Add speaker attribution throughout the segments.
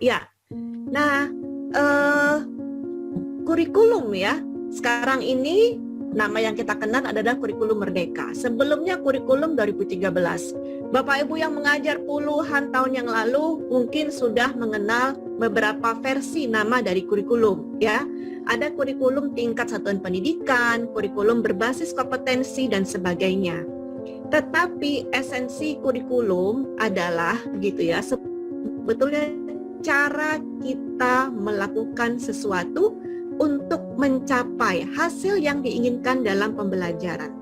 Speaker 1: Ya, nah kurikulum ya, sekarang ini nama yang kita kenal adalah kurikulum Merdeka. Sebelumnya kurikulum 2013. Bapak Ibu yang mengajar puluhan tahun yang lalu mungkin sudah mengenal beberapa versi nama dari kurikulum ya. Ada kurikulum tingkat satuan pendidikan, kurikulum berbasis kompetensi dan sebagainya. Tetapi esensi kurikulum adalah gitu ya, sebetulnya cara kita melakukan sesuatu untuk mencapai hasil yang diinginkan dalam pembelajaran.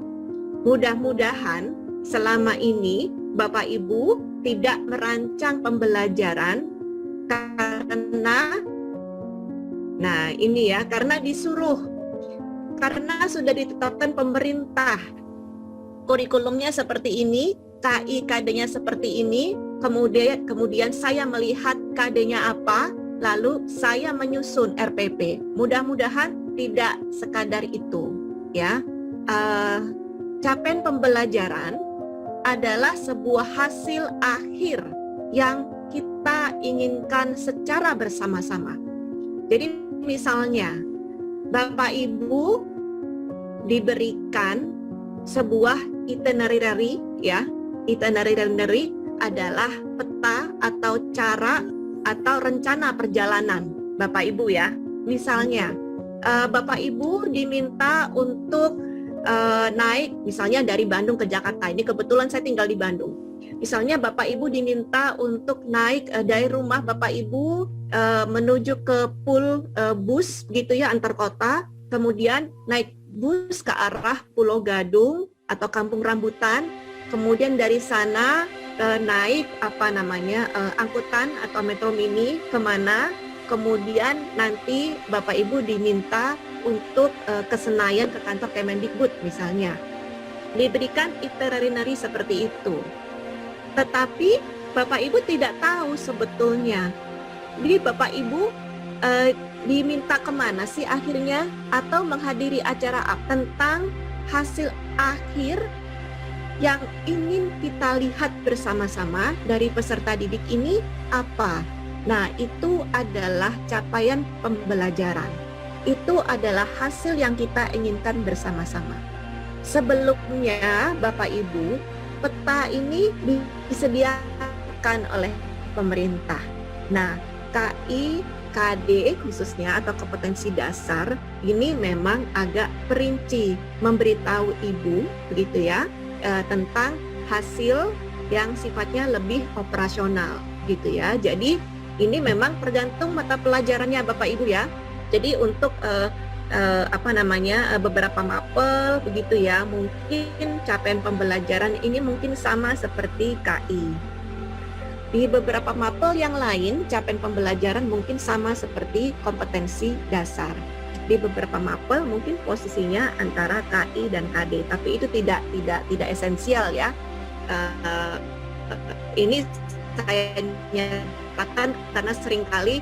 Speaker 1: Mudah-mudahan selama ini Bapak Ibu tidak merancang pembelajaran karena disuruh, karena sudah ditetapkan pemerintah. Kurikulumnya seperti ini, KI KD-nya seperti ini, kemudian saya melihat KD-nya apa, lalu saya menyusun RPP. Mudah-mudahan tidak sekadar itu, ya. Capaian pembelajaran adalah sebuah hasil akhir yang kita inginkan secara bersama-sama. Jadi misalnya Bapak Ibu diberikan sebuah itinerary ya. Itinerary adalah peta atau cara atau rencana perjalanan Bapak Ibu ya. Misalnya Bapak Ibu diminta untuk naik misalnya dari Bandung ke Jakarta. Ini kebetulan saya tinggal di Bandung. Misalnya Bapak Ibu diminta untuk naik dari rumah Bapak Ibu menuju ke pool bus gitu ya, antar kota, kemudian naik bus ke arah Pulau Gadung atau Kampung Rambutan, kemudian dari sana naik angkutan atau metro mini kemana, kemudian nanti Bapak Ibu diminta untuk ke Senayan, ke kantor Kemendikbud misalnya. Diberikan itinerary seperti itu. Tetapi Bapak Ibu tidak tahu sebetulnya. Jadi Bapak Ibu diminta kemana sih akhirnya, atau menghadiri acara tentang hasil akhir yang ingin kita lihat bersama-sama dari peserta didik ini apa. Nah, itu adalah capaian pembelajaran. Itu adalah hasil yang kita inginkan bersama-sama. Sebelumnya Bapak Ibu, peta ini disediakan oleh pemerintah. Nah, KI KD khususnya atau kompetensi dasar ini memang agak perinci, memberitahu ibu begitu ya, tentang hasil yang sifatnya lebih operasional gitu ya. Jadi ini memang tergantung mata pelajarannya Bapak Ibu ya. Jadi untuk beberapa mapel begitu ya, mungkin capaian pembelajaran ini mungkin sama seperti KI. Di beberapa mapel yang lain, capaian pembelajaran mungkin sama seperti kompetensi dasar. Di beberapa mapel mungkin posisinya antara KI dan KD, tapi itu tidak esensial ya. Ini saya nyatakan karena seringkali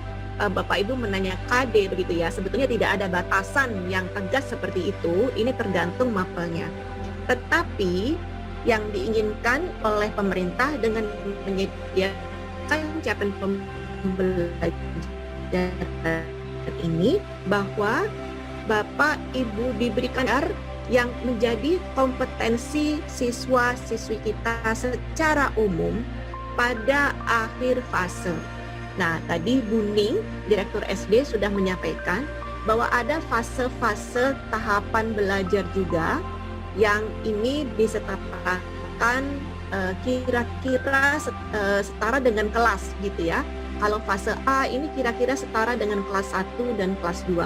Speaker 1: Bapak Ibu menanya KD begitu ya. Sebetulnya tidak ada batasan yang tegas seperti itu. Ini tergantung mapelnya. Tetapi yang diinginkan oleh pemerintah dengan menyediakan capaian pembelajaran ini, bahwa Bapak Ibu diberikan yang menjadi kompetensi siswa-siswi kita secara umum pada akhir fase. Nah, tadi Bu Ning, Direktur SD, sudah menyampaikan bahwa ada fase-fase tahapan belajar juga yang ini disetarakan kira-kira setara dengan kelas gitu ya. Kalau fase A ini kira-kira setara dengan kelas 1 dan kelas 2.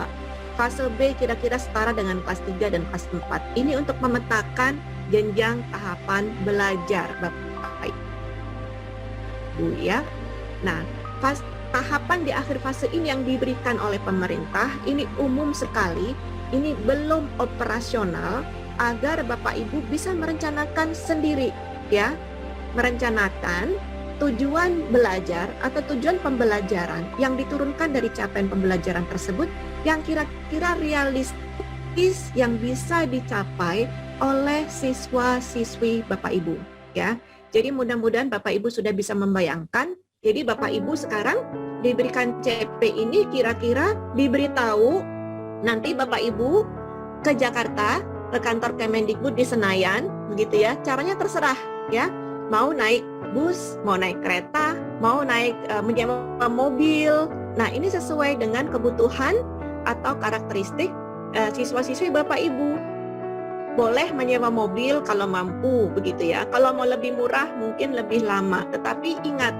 Speaker 1: Fase B kira-kira setara dengan kelas 3 dan kelas 4. Ini untuk memetakan jenjang tahapan belajar Bapak Ibu ya. Nah, tahapan di akhir fase ini yang diberikan oleh pemerintah ini umum sekali, ini belum operasional, agar Bapak Ibu bisa merencanakan sendiri ya, merencanakan tujuan belajar atau tujuan pembelajaran yang diturunkan dari capaian pembelajaran tersebut yang kira-kira realistis yang bisa dicapai oleh siswa-siswi Bapak Ibu ya. Jadi mudah-mudahan Bapak Ibu sudah bisa membayangkan. Jadi Bapak Ibu sekarang diberikan CP ini kira-kira diberitahu nanti Bapak Ibu ke Jakarta, ke kantor Kemendikbud di Senayan, begitu ya. Caranya terserah ya. Mau naik bus, mau naik kereta, mau naik menyewa mobil. Nah, ini sesuai dengan kebutuhan atau karakteristik siswa-siswi Bapak Ibu. Boleh menyewa mobil kalau mampu, begitu ya. Kalau mau lebih murah mungkin lebih lama. Tetapi ingat,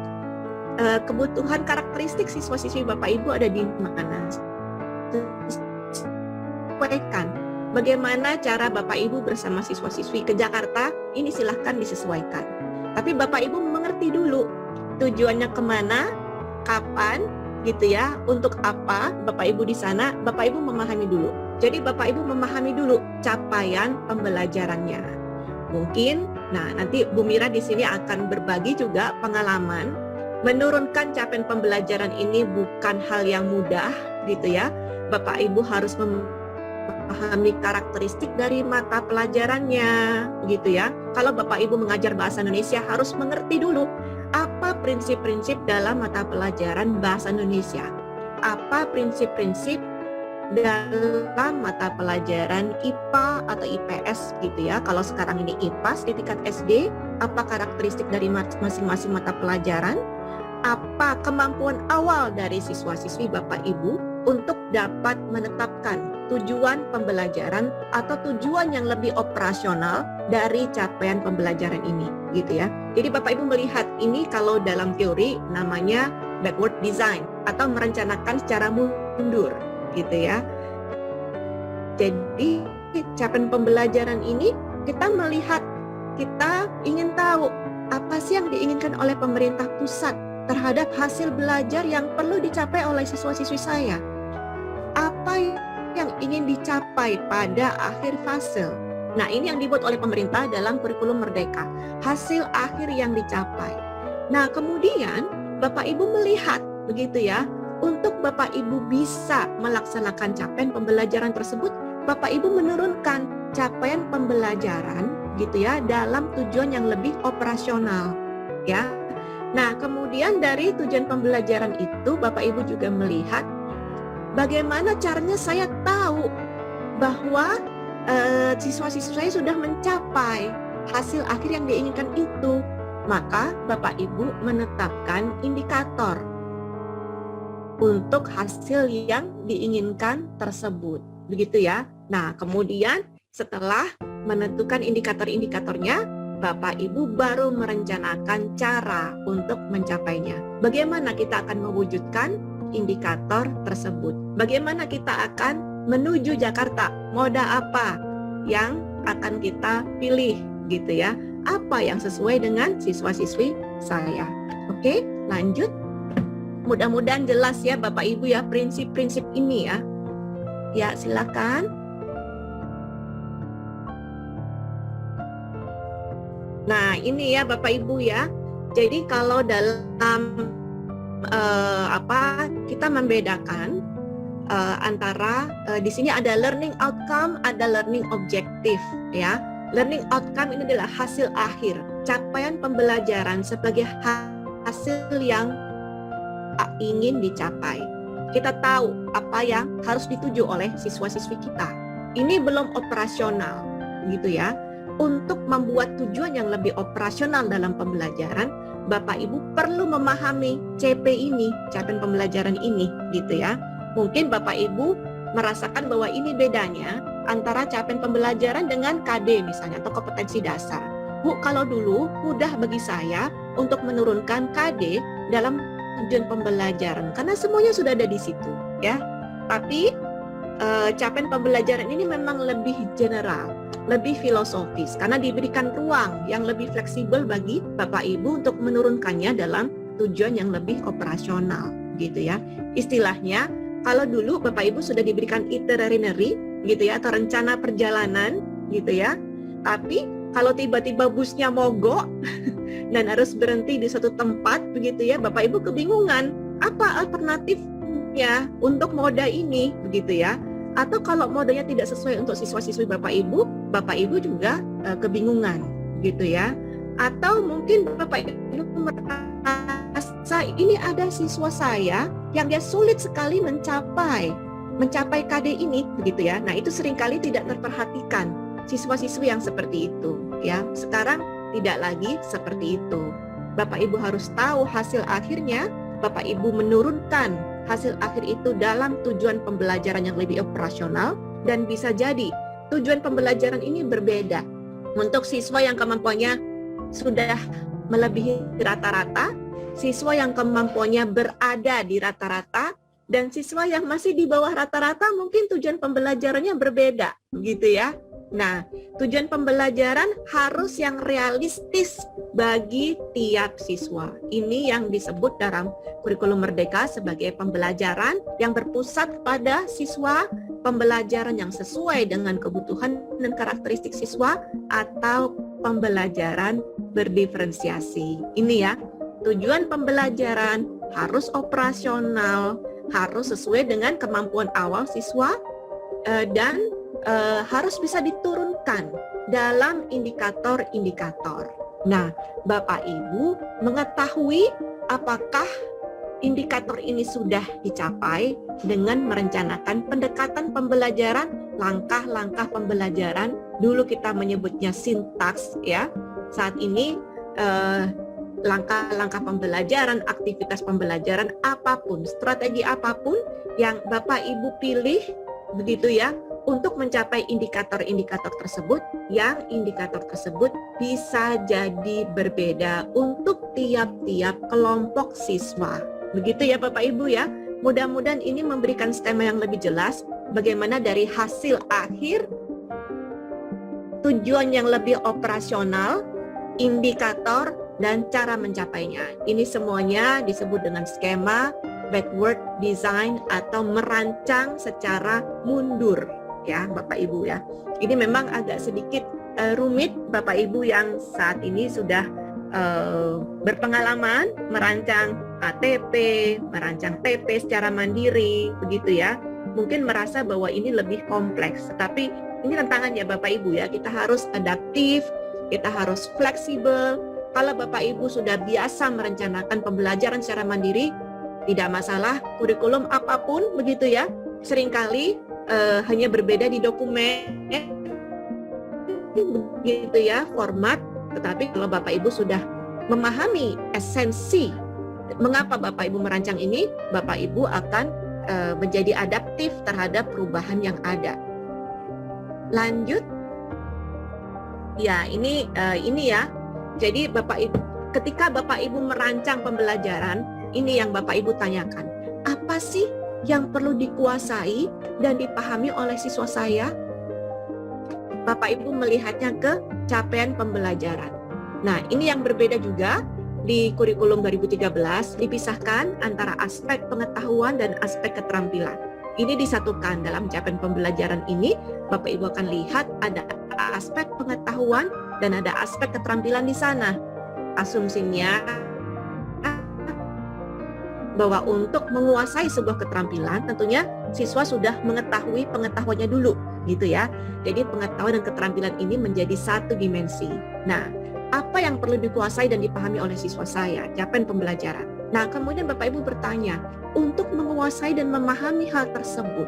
Speaker 1: kebutuhan karakteristik siswa-siswi Bapak Ibu ada di mana? Sesuaikan. Bagaimana cara Bapak Ibu bersama siswa-siswi ke Jakarta, ini silahkan disesuaikan. Tapi Bapak Ibu mengerti dulu tujuannya kemana, kapan, gitu ya, untuk apa Bapak Ibu di sana, Bapak Ibu memahami dulu. Jadi Bapak Ibu memahami dulu capaian pembelajarannya. Mungkin, nah nanti Bu Mira di sini akan berbagi juga pengalaman. Menurunkan capaian pembelajaran ini bukan hal yang mudah, gitu ya. Bapak Ibu harus memahami karakteristik dari mata pelajarannya, gitu ya. Kalau Bapak Ibu mengajar bahasa Indonesia harus mengerti dulu apa prinsip-prinsip dalam mata pelajaran bahasa Indonesia. Apa prinsip-prinsip dalam mata pelajaran IPA atau IPS gitu ya. Kalau sekarang ini IPAS di tingkat SD, apa karakteristik dari masing-masing mata pelajaran? Apa kemampuan awal dari siswa-siswi Bapak Ibu untuk dapat menetapkan tujuan pembelajaran atau tujuan yang lebih operasional dari capaian pembelajaran ini, gitu ya. Jadi Bapak Ibu melihat ini kalau dalam teori namanya backward design atau merencanakan secara mundur, gitu ya. Jadi capaian pembelajaran ini kita melihat, kita ingin tahu apa sih yang diinginkan oleh pemerintah pusat terhadap hasil belajar yang perlu dicapai oleh siswa-siswi saya. Apa yang ingin dicapai pada akhir fase. Nah, ini yang dibuat oleh pemerintah dalam kurikulum Merdeka. Hasil akhir yang dicapai. Nah, kemudian Bapak Ibu melihat, begitu ya, untuk Bapak Ibu bisa melaksanakan capaian pembelajaran tersebut, Bapak Ibu menurunkan capaian pembelajaran, gitu ya, dalam tujuan yang lebih operasional, ya. Nah, kemudian dari tujuan pembelajaran itu, Bapak Ibu juga melihat bagaimana caranya saya tahu bahwa siswa-siswa saya sudah mencapai hasil akhir yang diinginkan itu. Maka Bapak Ibu menetapkan indikator untuk hasil yang diinginkan tersebut. Begitu ya. Nah, kemudian setelah menentukan indikator-indikatornya, Bapak Ibu baru merencanakan cara untuk mencapainya. Bagaimana kita akan mewujudkan indikator tersebut? Bagaimana kita akan menuju Jakarta? Moda apa yang akan kita pilih, gitu ya? Apa yang sesuai dengan siswa-siswi saya? Oke, lanjut. Mudah-mudahan jelas ya Bapak Ibu ya prinsip-prinsip ini ya. Ya, silakan. Nah, ini ya Bapak Ibu ya. Jadi kalau dalam kita membedakan antara di sini ada learning outcome, ada learning objective ya. Learning outcome ini adalah hasil akhir, capaian pembelajaran sebagai hasil yang ingin dicapai. Kita tahu apa yang harus dituju oleh siswa-siswi kita. Ini belum operasional, gitu ya. Untuk membuat tujuan yang lebih operasional dalam pembelajaran, Bapak Ibu perlu memahami CP ini, capaian pembelajaran ini, gitu ya. Mungkin Bapak Ibu merasakan bahwa ini bedanya antara capaian pembelajaran dengan KD misalnya, atau kompetensi dasar. Bu, kalau dulu mudah bagi saya untuk menurunkan KD dalam tujuan pembelajaran, karena semuanya sudah ada di situ, ya. Tapi capaian pembelajaran ini memang lebih general, lebih filosofis, karena diberikan ruang yang lebih fleksibel bagi Bapak Ibu untuk menurunkannya dalam tujuan yang lebih operasional, gitu ya. Istilahnya, kalau dulu Bapak Ibu sudah diberikan itinerary, gitu ya, atau rencana perjalanan, gitu ya. Tapi kalau tiba-tiba busnya mogok dan harus berhenti di suatu tempat, begitu ya, Bapak Ibu kebingungan, apa alternatifnya untuk moda ini, begitu ya. Atau kalau modenya tidak sesuai untuk siswa-siswi Bapak Ibu juga kebingungan, gitu ya. Atau mungkin Bapak Ibu merasa ini ada siswa saya yang dia sulit sekali mencapai KD ini, begitu ya. Nah, itu seringkali tidak terperhatikan siswa-siswi yang seperti itu, ya. Sekarang tidak lagi seperti itu. Bapak Ibu harus tahu hasil akhirnya, Bapak Ibu menurunkan hasil akhir itu dalam tujuan pembelajaran yang lebih operasional, dan bisa jadi tujuan pembelajaran ini berbeda. Untuk siswa yang kemampuannya sudah melebihi rata-rata, siswa yang kemampuannya berada di rata-rata, dan siswa yang masih di bawah rata-rata mungkin tujuan pembelajarannya berbeda, gitu ya. Nah, tujuan pembelajaran harus yang realistis bagi tiap siswa. Ini yang disebut dalam kurikulum Merdeka sebagai pembelajaran yang berpusat pada siswa, pembelajaran yang sesuai dengan kebutuhan dan karakteristik siswa, atau pembelajaran berdiferensiasi. Ini ya, tujuan pembelajaran harus operasional, harus sesuai dengan kemampuan awal siswa, dan harus bisa diturunkan dalam indikator-indikator. Nah, Bapak Ibu mengetahui apakah indikator ini sudah dicapai dengan merencanakan pendekatan pembelajaran, langkah-langkah pembelajaran. Dulu kita menyebutnya sintaks, ya. Saat ini langkah-langkah pembelajaran, aktivitas pembelajaran apapun, strategi apapun yang Bapak Ibu pilih, begitu ya, untuk mencapai indikator-indikator tersebut, yang indikator tersebut bisa jadi berbeda untuk tiap-tiap kelompok siswa. Begitu ya Bapak Ibu ya. Mudah-mudahan ini memberikan skema yang lebih jelas bagaimana dari hasil akhir, tujuan yang lebih operasional, indikator, dan cara mencapainya. Ini semuanya disebut dengan skema backward design atau merancang secara mundur, ya Bapak Ibu ya. Ini memang agak sedikit rumit Bapak Ibu yang saat ini sudah berpengalaman merancang ATP, merancang TP secara mandiri, begitu ya. Mungkin merasa bahwa ini lebih kompleks, tetapi ini tantangan ya Bapak Ibu ya. Kita harus adaptif, kita harus fleksibel. Kalau Bapak Ibu sudah biasa merencanakan pembelajaran secara mandiri, tidak masalah, kurikulum apapun begitu ya. Seringkali hanya berbeda di dokumen, begitu ya, format. Tetapi kalau Bapak Ibu sudah memahami esensi mengapa Bapak Ibu merancang ini, Bapak Ibu akan menjadi adaptif terhadap perubahan yang ada. Lanjut. Ya, ini ya. Jadi ketika Bapak Ibu merancang pembelajaran, ini yang Bapak Ibu tanyakan. Apa sih yang perlu dikuasai dan dipahami oleh siswa saya? Bapak Ibu melihatnya ke capaian pembelajaran. Nah, ini yang berbeda juga di kurikulum 2013, dipisahkan antara aspek pengetahuan dan aspek keterampilan. Ini disatukan dalam capaian pembelajaran ini. Bapak Ibu akan lihat ada aspek pengetahuan dan ada aspek keterampilan di sana. Asumsinya bahwa untuk menguasai sebuah keterampilan tentunya siswa sudah mengetahui pengetahuannya dulu, gitu ya. Jadi pengetahuan dan keterampilan ini menjadi satu dimensi. Nah, apa yang perlu dikuasai dan dipahami oleh siswa saya, capaian pembelajaran. Nah, kemudian Bapak Ibu bertanya, untuk menguasai dan memahami hal tersebut,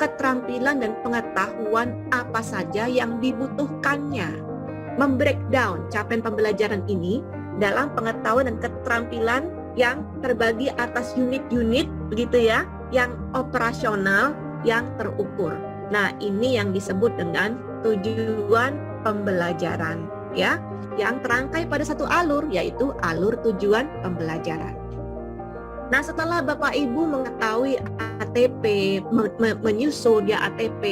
Speaker 1: keterampilan dan pengetahuan apa saja yang dibutuhkannya? Membreakdown capaian pembelajaran ini dalam pengetahuan dan keterampilan yang terbagi atas unit-unit, begitu ya, yang operasional, yang terukur. Nah, ini yang disebut dengan tujuan pembelajaran, ya, yang terangkai pada satu alur, yaitu alur tujuan pembelajaran. Nah, setelah Bapak Ibu mengetahui ATP, menyusun ya ATP,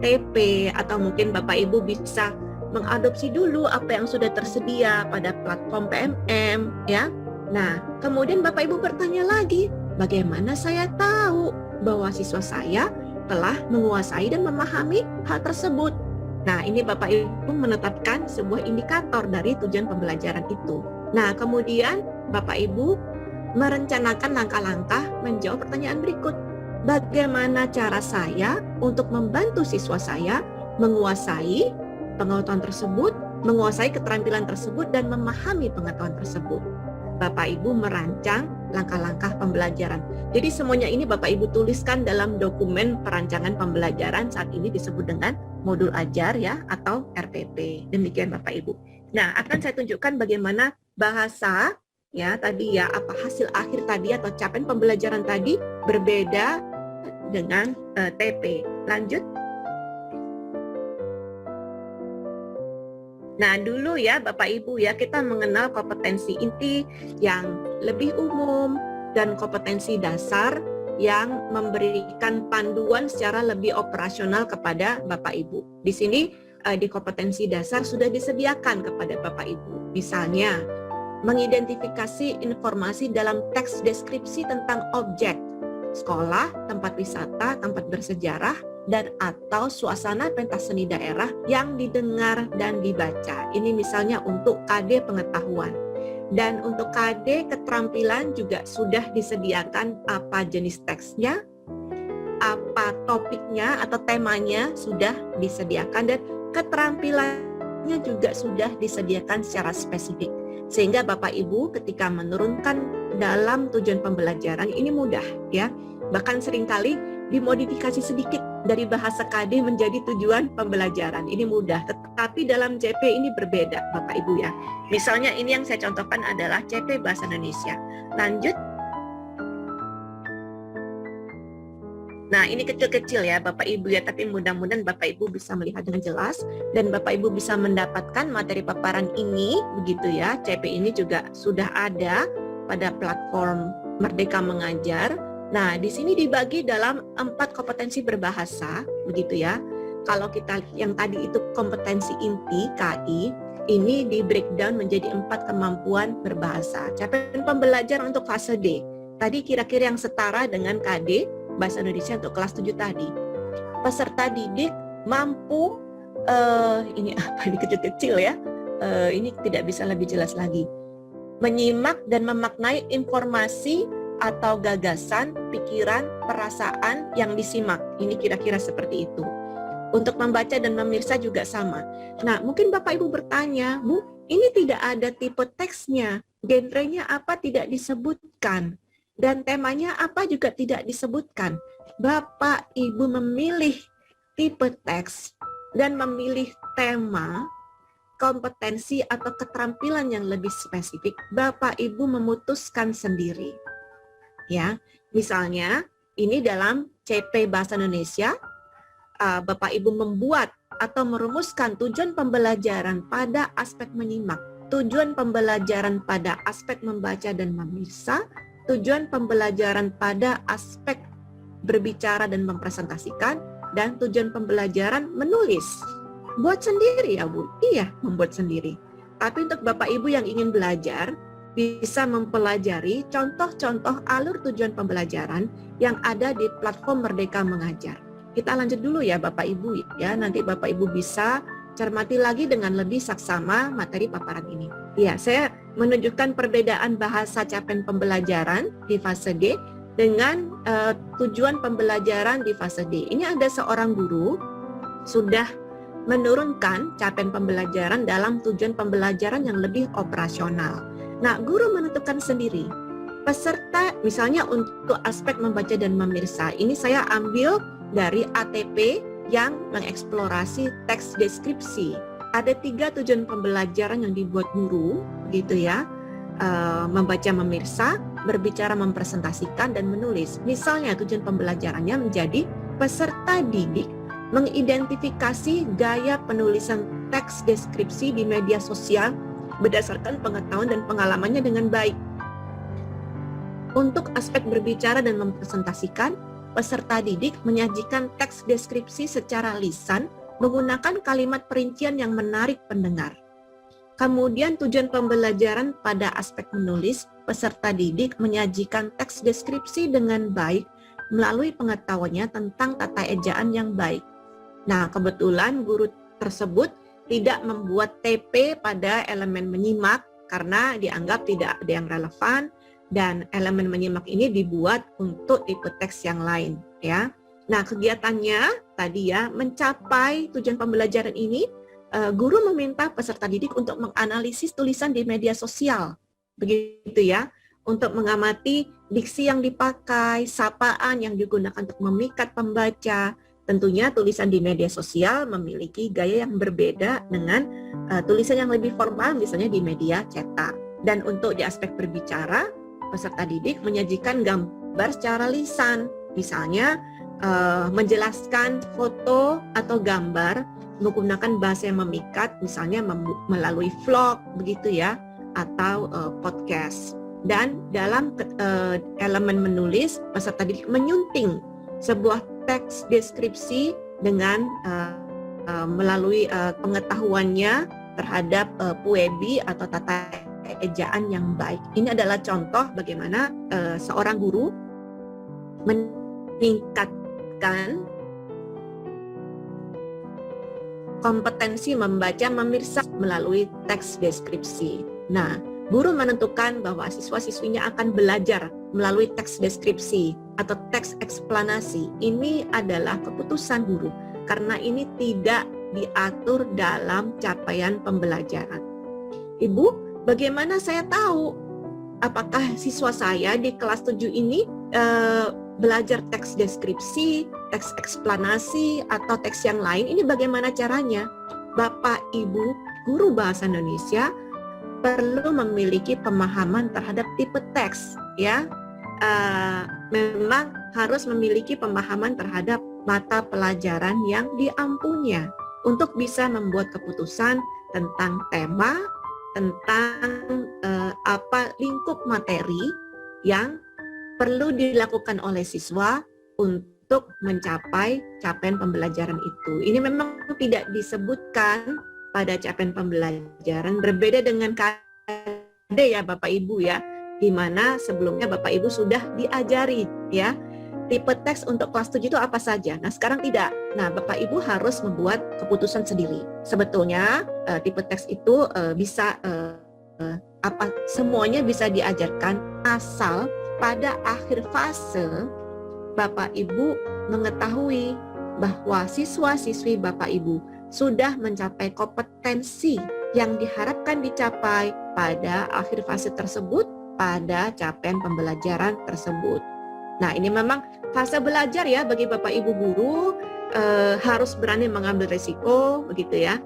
Speaker 1: TP, atau mungkin Bapak Ibu bisa mengadopsi dulu apa yang sudah tersedia pada platform PMM, ya. Nah, kemudian Bapak Ibu bertanya lagi, bagaimana saya tahu bahwa siswa saya telah menguasai dan memahami hal tersebut? Nah, ini Bapak Ibu menetapkan sebuah indikator dari tujuan pembelajaran itu. Nah, kemudian Bapak Ibu merencanakan langkah-langkah menjawab pertanyaan berikut. Bagaimana cara saya untuk membantu siswa saya menguasai pengetahuan tersebut, menguasai keterampilan tersebut, dan memahami pengetahuan tersebut? Bapak Ibu merancang langkah-langkah pembelajaran. Jadi semuanya ini Bapak Ibu tuliskan dalam dokumen perancangan pembelajaran, saat ini disebut dengan modul ajar ya, atau RPP. Demikian Bapak Ibu. Nah, akan saya tunjukkan bagaimana bahasa ya tadi ya, apa hasil akhir tadi atau capaian pembelajaran tadi berbeda dengan TP. Lanjut. Nah, dulu ya Bapak Ibu ya, kita mengenal kompetensi inti yang lebih umum dan kompetensi dasar yang memberikan panduan secara lebih operasional kepada Bapak Ibu. Di sini di kompetensi dasar sudah disediakan kepada Bapak Ibu. Misalnya, mengidentifikasi informasi dalam teks deskripsi tentang objek, sekolah, tempat wisata, tempat bersejarah, dan atau suasana pentas seni daerah yang didengar dan dibaca. Ini misalnya untuk KD pengetahuan. Dan untuk KD keterampilan juga sudah disediakan apa jenis teksnya, apa topiknya atau temanya sudah disediakan, dan keterampilannya juga sudah disediakan secara spesifik. Sehingga Bapak Ibu ketika menurunkan dalam tujuan pembelajaran ini mudah ya. Bahkan seringkali dimodifikasi sedikit dari bahasa KD menjadi tujuan pembelajaran. Ini mudah, tetapi dalam CP ini berbeda Bapak Ibu ya. Misalnya ini yang saya contohkan adalah CP Bahasa Indonesia. Lanjut. Nah, ini kecil-kecil ya Bapak Ibu ya, tapi mudah-mudahan Bapak Ibu bisa melihat dengan jelas dan Bapak Ibu bisa mendapatkan materi paparan ini begitu ya. CP ini juga sudah ada pada platform Merdeka Mengajar. Nah, di sini dibagi dalam 4 kompetensi berbahasa begitu ya. Kalau kita yang tadi itu kompetensi inti KI, ini di breakdown menjadi 4 kemampuan berbahasa. Capaian pembelajaran untuk fase D. Tadi kira-kira yang setara dengan KD Bahasa Indonesia untuk kelas 7 tadi. Peserta didik mampu ini apa ini kecil-kecil ya. Ini tidak bisa lebih jelas lagi. Menyimak dan memaknai informasi atau gagasan, pikiran, perasaan yang disimak. Ini kira-kira seperti itu. Untuk membaca dan memirsa juga sama. Nah, mungkin Bapak Ibu bertanya, Bu, ini tidak ada tipe teksnya, genrenya apa tidak disebutkan. Dan temanya apa juga tidak disebutkan. Bapak Ibu memilih tipe teks dan memilih tema, kompetensi atau keterampilan yang lebih spesifik, Bapak Ibu memutuskan sendiri. Ya, misalnya ini dalam CP Bahasa Indonesia, Bapak Ibu membuat atau merumuskan tujuan pembelajaran pada aspek menyimak, tujuan pembelajaran pada aspek membaca dan memirsa, tujuan pembelajaran pada aspek berbicara dan mempresentasikan, dan tujuan pembelajaran menulis. Buat sendiri ya Bu? Iya, membuat sendiri. Tapi untuk Bapak Ibu yang ingin belajar, bisa mempelajari contoh-contoh alur tujuan pembelajaran yang ada di platform Merdeka Mengajar. Kita lanjut dulu ya Bapak Ibu ya, nanti Bapak Ibu bisa cermati lagi dengan lebih saksama materi paparan ini. Ya, saya menunjukkan perbedaan bahasa capaian pembelajaran di fase D dengan tujuan pembelajaran di fase D. Ini ada seorang guru sudah menurunkan capaian pembelajaran dalam tujuan pembelajaran yang lebih operasional. Nah, guru menentukan sendiri peserta, misalnya untuk aspek membaca dan memirsa. Ini saya ambil dari ATP yang mengeksplorasi teks deskripsi. Ada 3 tujuan pembelajaran yang dibuat guru, gitu ya, membaca memirsa, berbicara mempresentasikan, dan menulis. Misalnya tujuan pembelajarannya menjadi peserta didik mengidentifikasi gaya penulisan teks deskripsi di media sosial berdasarkan pengetahuan dan pengalamannya dengan baik. Untuk aspek berbicara dan mempresentasikan, peserta didik menyajikan teks deskripsi secara lisan menggunakan kalimat perincian yang menarik pendengar. Kemudian tujuan pembelajaran pada aspek menulis, peserta didik menyajikan teks deskripsi dengan baik melalui pengetahuannya tentang tata ejaan yang baik. Nah, kebetulan guru tersebut tidak membuat TP pada elemen menyimak karena dianggap tidak ada yang relevan, dan elemen menyimak ini dibuat untuk tipe teks yang lain ya. Nah, kegiatannya tadi ya, mencapai tujuan pembelajaran ini, guru meminta peserta didik untuk menganalisis tulisan di media sosial begitu ya, untuk mengamati diksi yang dipakai, sapaan yang digunakan untuk memikat pembaca. Tentunya tulisan di media sosial memiliki gaya yang berbeda dengan tulisan yang lebih formal, misalnya di media cetak. Dan untuk di aspek berbicara, peserta didik menyajikan gambar secara lisan, misalnya menjelaskan foto atau gambar menggunakan bahasa yang memikat, misalnya melalui vlog begitu ya, atau podcast. Dan dalam elemen menulis, peserta didik menyunting sebuah teks deskripsi dengan melalui pengetahuannya terhadap puebi atau tata ejaan yang baik. Ini adalah contoh bagaimana seorang guru meningkatkan kompetensi membaca memirsa melalui teks deskripsi. Nah, guru menentukan bahwa siswa-siswinya akan belajar melalui teks deskripsi atau teks eksplanasi. Ini adalah keputusan guru karena ini tidak diatur dalam capaian pembelajaran. Ibu, bagaimana saya tahu apakah siswa saya di kelas 7 ini belajar teks deskripsi, teks eksplanasi, atau teks yang lain? Ini bagaimana caranya? Bapak, Ibu, guru bahasa Indonesia perlu memiliki pemahaman terhadap tipe teks, ya. Memang harus memiliki pemahaman terhadap mata pelajaran yang diampunya untuk bisa membuat keputusan tentang tema, tentang apa lingkup materi yang perlu dilakukan oleh siswa untuk mencapai capaian pembelajaran itu. Ini memang tidak disebutkan pada capaian pembelajaran, berbeda dengan KD ya Bapak Ibu ya, di mana sebelumnya Bapak Ibu sudah diajari ya tipe teks untuk kelas 7 itu apa saja. Nah, sekarang tidak. Nah, Bapak Ibu harus membuat keputusan sendiri. Sebetulnya tipe teks itu bisa semuanya bisa diajarkan asal pada akhir fase Bapak Ibu mengetahui bahwa siswa-siswi Bapak Ibu sudah mencapai kompetensi yang diharapkan dicapai pada akhir fase tersebut, pada capaian pembelajaran tersebut. Nah, ini memang fase belajar ya bagi Bapak Ibu guru, harus berani mengambil resiko begitu ya.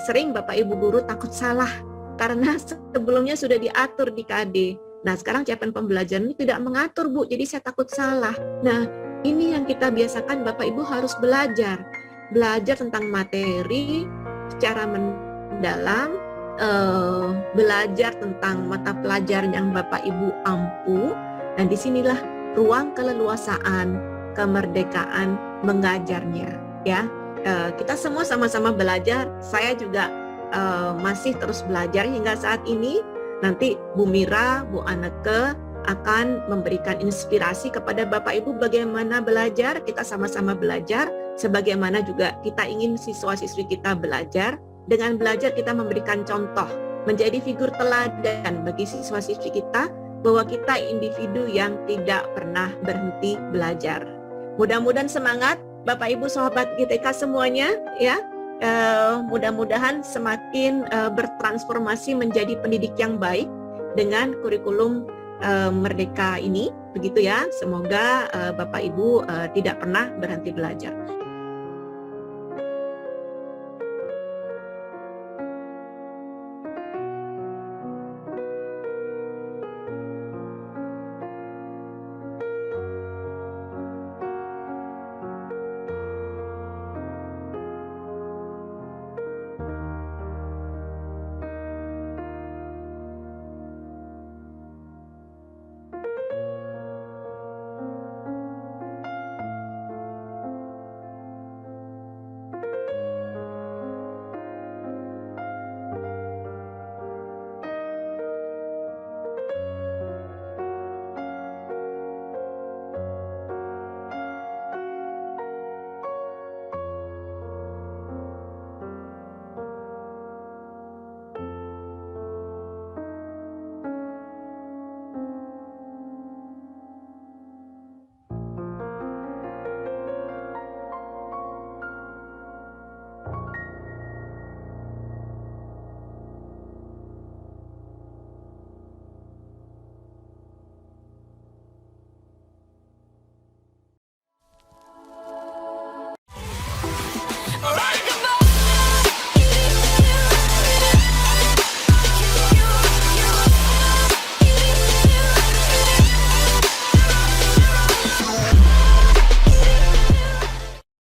Speaker 1: Sering Bapak Ibu guru takut salah karena sebelumnya sudah diatur di KD. Nah, sekarang capaian pembelajaran ini tidak mengatur, Bu, jadi saya takut salah. Nah, ini yang kita biasakan, Bapak Ibu harus belajar. Belajar tentang materi secara mendalam, belajar tentang mata pelajaran yang Bapak Ibu ampu, dan disinilah ruang keleluasaan, kemerdekaan mengajarnya. Ya, kita semua sama-sama belajar, saya juga masih terus belajar hingga saat ini. Nanti Bu Mira, Bu Anneke akan memberikan inspirasi kepada Bapak Ibu bagaimana belajar, kita sama-sama belajar, sebagaimana juga kita ingin siswa-siswi kita belajar. Dengan belajar kita memberikan contoh, menjadi figur teladan bagi siswa-siswi kita, bahwa kita individu yang tidak pernah berhenti belajar. Mudah-mudahan semangat Bapak Ibu sahabat GTK semuanya ya. Mudah-mudahan semakin bertransformasi menjadi pendidik yang baik dengan kurikulum Merdeka ini, begitu ya. Semoga Bapak Ibu tidak pernah berhenti belajar.